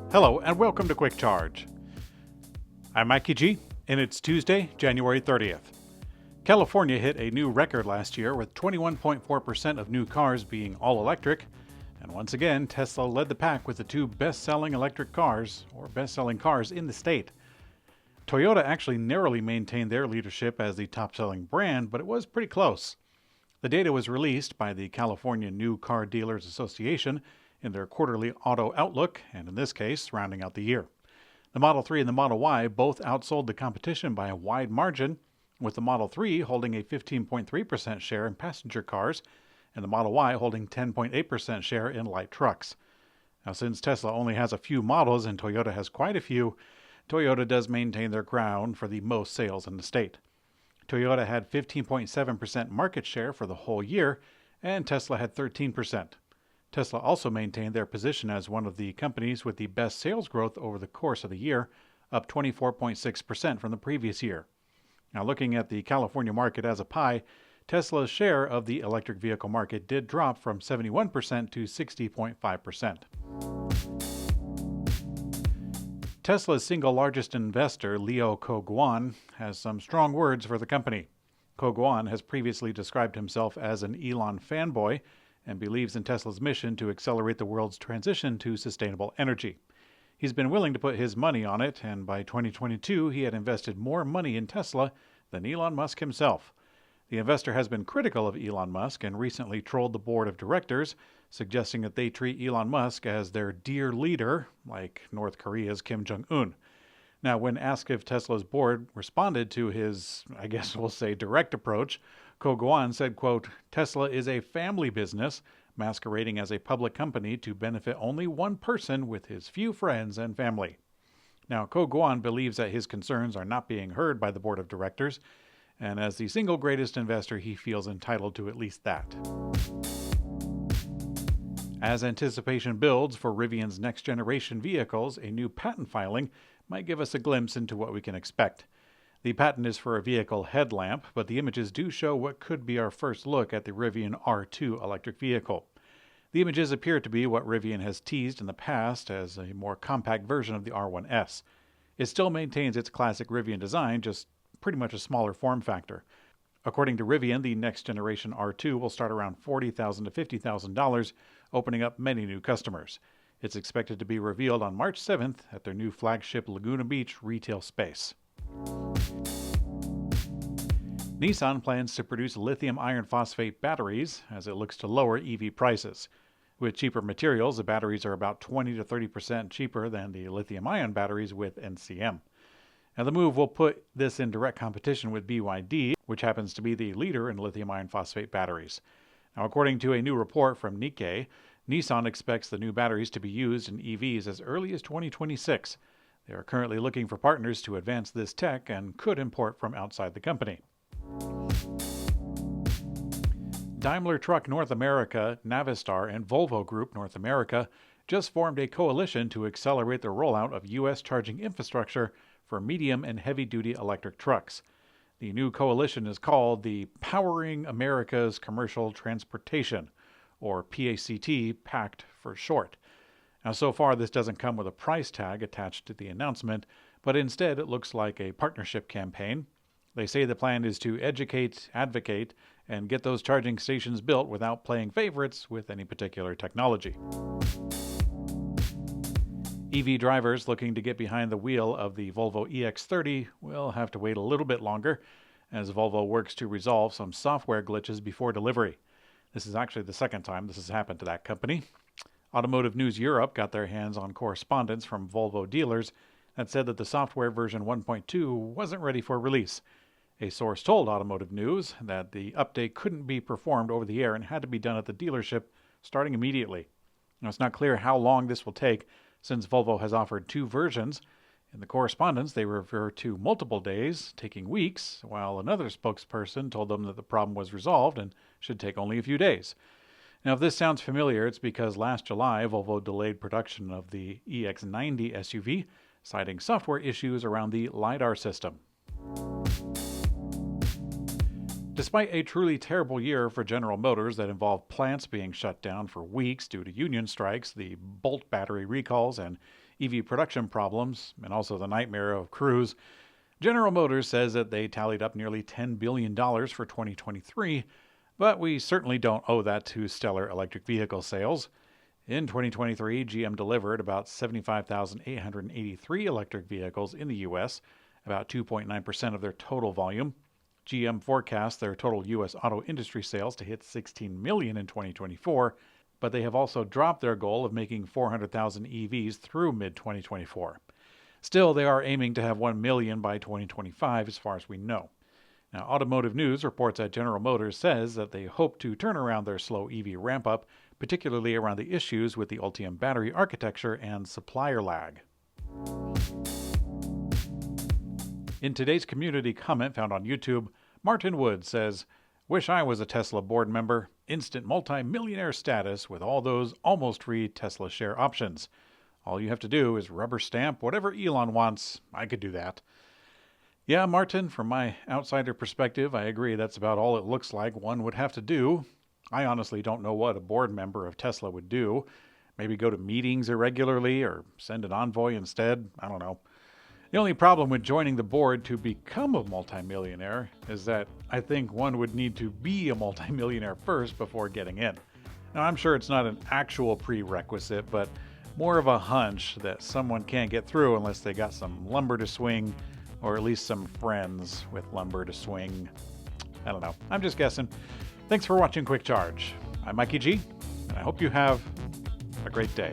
Hello and welcome to Quick Charge. I'm Mikey G, and it's Tuesday, January 30th. California hit a new record last year with 21.4% of new cars being all electric, and once again, Tesla led the pack with the two best-selling electric cars, or best-selling cars in the state. Toyota actually narrowly maintained their leadership as the top-selling brand, but it was pretty close. The data was released by the California New Car Dealers Association in their quarterly auto outlook, and in this case, rounding out the year. The Model 3 and the Model Y both outsold the competition by a wide margin, with the Model 3 holding a 15.3% share in passenger cars, and the Model Y holding 10.8% share in light trucks. Now, since Tesla only has a few models and Toyota has quite a few, Toyota does maintain their ground for the most sales in the state. Toyota had 15.7% market share for the whole year, and Tesla had 13%. Tesla also maintained their position as one of the companies with the best sales growth over the course of the year, up 24.6% from the previous year. Now, looking at the California market as a pie, Tesla's share of the electric vehicle market did drop from 71% to 60.5%. Tesla's single largest investor, Leo Koguan, has some strong words for the company. Koguan has previously described himself as an Elon fanboy and believes in Tesla's mission to accelerate the world's transition to sustainable energy. He's been willing to put his money on it, and by 2022 he had invested more money in Tesla than Elon Musk himself. The investor has been critical of Elon Musk and recently trolled the board of directors, suggesting that they treat Elon Musk as their dear leader, like North Korea's Kim Jong-un. Now, when asked if Tesla's board responded to his, I guess we'll say, direct approach, Koguan said, quote, "Tesla is a family business, masquerading as a public company to benefit only one person with his few friends and family." Now, Koguan believes that his concerns are not being heard by the board of directors, and as the single greatest investor, he feels entitled to at least that. As anticipation builds for Rivian's next-generation vehicles, a new patent filing might give us a glimpse into what we can expect. The patent is for a vehicle headlamp, but the images do show what could be our first look at the Rivian R2 electric vehicle. The images appear to be what Rivian has teased in the past as a more compact version of the R1S. It still maintains its classic Rivian design, just pretty much a smaller form factor. According to Rivian, the next generation R2 will start around $40,000 to $50,000, opening up many new customers. It's expected to be revealed on March 7th at their new flagship Laguna Beach retail space. Nissan plans to produce lithium iron phosphate batteries as it looks to lower EV prices. With cheaper materials, the batteries are about 20 to 30% cheaper than the lithium-ion batteries with NCM. Now, the move will put this in direct competition with BYD, which happens to be the leader in lithium iron phosphate batteries. Now, according to a new report from Nikkei, Nissan expects the new batteries to be used in EVs as early as 2026. They are currently looking for partners to advance this tech and could import from outside the company. Daimler Truck North America, Navistar, and Volvo Group North America just formed a coalition to accelerate the rollout of U.S. charging infrastructure for medium and heavy-duty electric trucks. The new coalition is called the Powering America's Commercial Transportation, or PACT, PACT for short. Now, so far, this doesn't come with a price tag attached to the announcement, but instead it looks like a partnership campaign. They say the plan is to educate, advocate, and get those charging stations built without playing favorites with any particular technology. EV drivers looking to get behind the wheel of the Volvo EX30 will have to wait a little bit longer as Volvo works to resolve some software glitches before delivery. This is actually the second time this has happened to that company. Automotive News Europe got their hands on correspondence from Volvo dealers that said that the software version 1.2 wasn't ready for release. A source told Automotive News that the update couldn't be performed over the air and had to be done at the dealership starting immediately. Now, it's not clear how long this will take since Volvo has offered two versions. In the correspondence, they refer to multiple days, taking weeks, while another spokesperson told them that the problem was resolved and should take only a few days. Now, if this sounds familiar, it's because last July, Volvo delayed production of the EX90 SUV, citing software issues around the LiDAR system. Despite a truly terrible year for General Motors that involved plants being shut down for weeks due to union strikes, the Bolt battery recalls, and EV production problems, and also the nightmare of Cruise, General Motors says that they tallied up nearly $10 billion for 2023, but we certainly don't owe that to stellar electric vehicle sales. In 2023, GM delivered about 75,883 electric vehicles in the U.S., about 2.9% of their total volume. GM forecasts their total U.S. auto industry sales to hit 16 million in 2024, but they have also dropped their goal of making 400,000 EVs through mid-2024. Still, they are aiming to have 1 million by 2025 as far as we know. Now, Automotive News reports that General Motors says that they hope to turn around their slow EV ramp-up, particularly around the issues with the Ultium battery architecture and supplier lag. In today's community comment found on YouTube, Martin Wood says, "Wish I was a Tesla board member. Instant multi-millionaire status with all those almost free Tesla share options. All you have to do is rubber stamp whatever Elon wants. I could do that." Yeah, Martin, from my outsider perspective, I agree that's about all it looks like one would have to do. I honestly don't know what a board member of Tesla would do. Maybe go to meetings irregularly or send an envoy instead. I don't know. The only problem with joining the board to become a multimillionaire is that I think one would need to be a multimillionaire first before getting in. Now, I'm sure it's not an actual prerequisite, but more of a hunch that someone can't get through unless they got some lumber to swing, or at least some friends with lumber to swing. I don't know. I'm just guessing. Thanks for watching Quick Charge. I'm Mikey G, and I hope you have a great day.